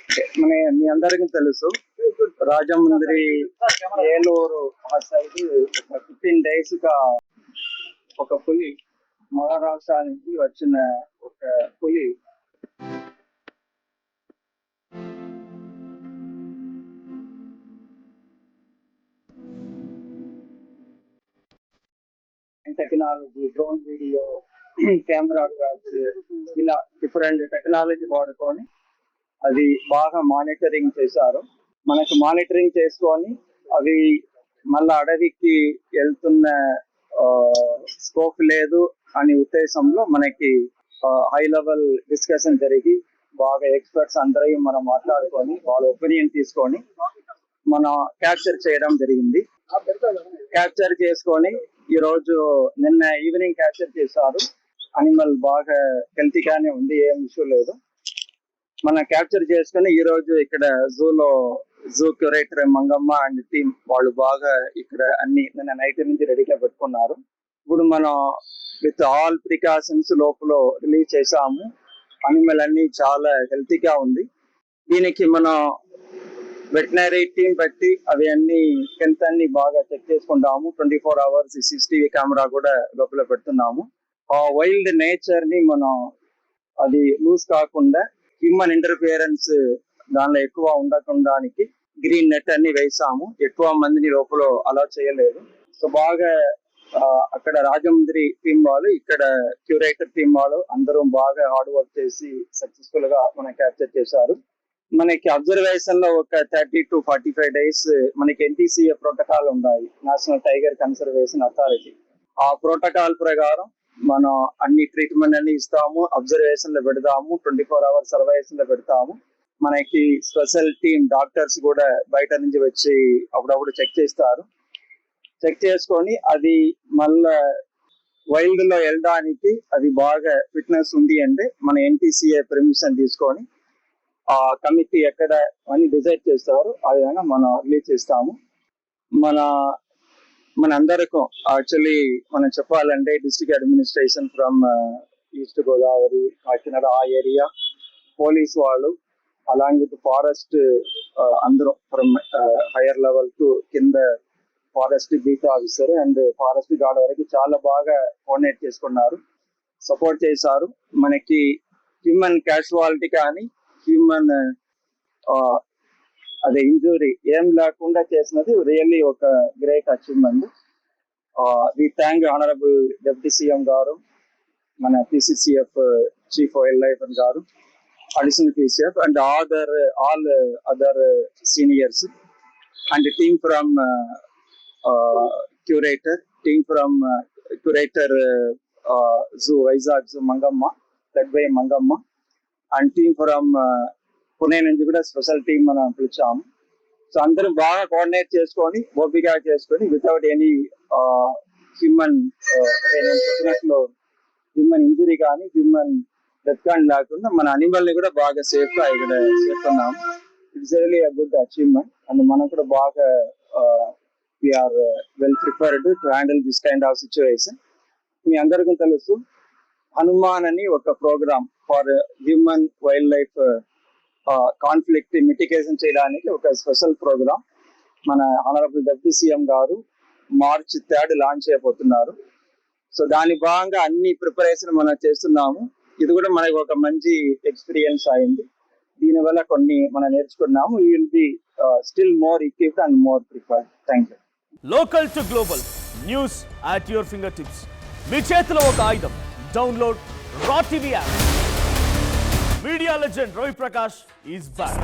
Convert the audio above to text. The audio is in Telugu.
మీ అందరికీ తెలుసు, రాజమండ్రి ఏలూరు ఆ సైడ్ ఒక 15 days గా ఒక పులి మహారాష్ట్ర నుంచి వచ్చిన ఒక పులి technology, drone video, camera traps, ఇలా డిఫరెంట్ టెక్నాలజీ వాడుకొని అది బాగా మానిటరింగ్ చేశారు. మనకు మానిటరింగ్ చేసుకొని అవి మళ్ళా అడవికి వెళ్తున్న స్కోప్ లేదు అని ఉద్దేశంలో మనకి హై లెవెల్ డిస్కషన్ జరిగి బాగా ఎక్స్పర్ట్స్ అందరూ మనం మాట్లాడుకొని వాళ్ళ ఒపీనియన్ తీసుకొని మనం క్యాప్చర్ చేయడం జరిగింది. క్యాప్చర్ చేసుకొని ఈ రోజు నిన్న ఈవినింగ్ క్యాప్చర్ చేశారు. అనిమల్ బాగా హెల్తీగానే ఉంది, ఏం ఇష్యూ లేదు. మనం క్యాప్చర్ చేసుకుని ఈ రోజు ఇక్కడ zoo curator Mangamma and team వాళ్ళు బాగా ఇక్కడ అన్ని నిన్న నైట్ నుంచి రెడీగా పెట్టుకున్నారు. ఇప్పుడు మనం విత్ ఆల్ ప్రికాషన్స్ లోపల రిలీజ్ చేసాము. అనిమల్ అన్ని చాలా హెల్తీగా ఉంది. దీనికి మనం వెటనరీ టీం పెట్టి అవి అన్ని హెల్త్ అన్ని బాగా చెక్ చేసుకుంటాము. 24 hours CCTV కెమెరా కూడా లోపల పెడుతున్నాము. ఆ వైల్డ్ నేచర్ ని మనం అది లూజ్ కాకుండా హ్యూమన్ ఇంటర్ఫియరెన్స్ దానిలో ఎక్కువ ఉండకుండానికి గ్రీన్ నెట్ అన్ని వేసాము. ఎక్కువ మందిని లోపల అలా చేయలేదు. సో బాగా అక్కడ రాజమండ్రి టీం వాళ్ళు, ఇక్కడ క్యూరేటర్ టీం వాళ్ళు అందరూ బాగా హార్డ్ వర్క్ చేసి సక్సెస్ఫుల్ గా మనం క్యాప్చర్ చేశారు. మనకి అబ్జర్వేషన్ లో ఒక 30 to 45 days మనకి NTCA ప్రోటోకాల్ ఉన్నాయి, నేషనల్ టైగర్ కన్సర్వేషన్ అథారిటీ. ఆ ప్రోటోకాల్ ప్రకారం మనం అన్ని ట్రీట్మెంట్ అన్ని ఇస్తాము, అబ్జర్వేషన్ లో పెడతాము, 24 hours సర్వేషన్ లో పెడతాము. మనకి స్పెషల్ టీమ్ డాక్టర్స్ కూడా బయట నుంచి వచ్చి అప్పుడప్పుడు చెక్ చేస్తారు. చెక్ చేసుకొని అది మళ్ళా వైల్డ్ లో వెళ్ళడానికి అది బాగా ఫిట్నెస్ ఉంది అంటే మన NTCA పర్మిషన్ తీసుకొని ఆ కమిటీ ఎక్కడ అని డిసైడ్ చేస్తారు. ఆ విధంగా మనం రిలీజ్ చేస్తాము. మన అందరికీ యాక్చువల్లీ మనం చెప్పాలంటే district administration from east Godavari, Kakinada ఆ ఏరియా, పోలీస్ వాళ్ళు అలాంగ్ విత్ ఫారెస్ట్ అందరూ ఫ్రమ్ హైయర్ లెవెల్ టు కింద forest beat officer and forest guard వరకు చాలా బాగా కోఆర్డినేట్ చేసుకున్నారు, సపోర్ట్ చేశారు. మనకి హ్యూమన్ క్యాజువాలిటీ కానీ హ్యూమన్ అదే ఇంజురీ ఏం లేకుండా చేసినది రియల్లీ ఒక great achievement. We thank honourable deputy CM గారు, మన PCCF చీఫ్ వైల్డ్ లైఫ్ గారు, additional PCF and all other seniors and team from curator, team from curator zoo Vizag zoo Mangamma, led by Mangamma and team from Pune నుంచి కూడా స్పెషల్ టీమ్ మనం పిలిచాము. సో అందరూ బాగా కోఆర్డినేట్ చేసుకొని ఓపిక చేసుకొని without any human human injury కానీ హ్యూమన్ డెత్ కానీ లేకుండా మన అనిమల్ ని కూడా బాగా సేఫ్ గా ఇక్కడ చేస్తున్నాము. It's really a good achievement and మనం కూడా బాగా we are well prepared to handle this kind of situation. మీ అందరికీ తెలుసు, హనుమాన్ అని ఒక programme for human wildlife conflict mitigation చేయడానికి ఒక స్పెషల్ ప్రోగ్రామ్ మన ఆనరబుల్ డిప్యూటీ సీఎం గారు March 3rd లాంచ్ చేయబోతున్నారు. సో దాని భాగంగా అన్ని ప్రిపరేషన్ మనం చేస్తున్నాము. ఇది కూడా మనకు ఒక మంచి ఎక్స్పీరియన్స్ అయింది. దీనివల్ల కొన్ని మనం నేర్చుకున్నాము. We will be still more equipped and more prepared. Thank you. Local to global news at your fingertips. మీ చేతిలో ఒక ఆయుధం. Download Raw TV app. Media legend Ravi Prakash is back.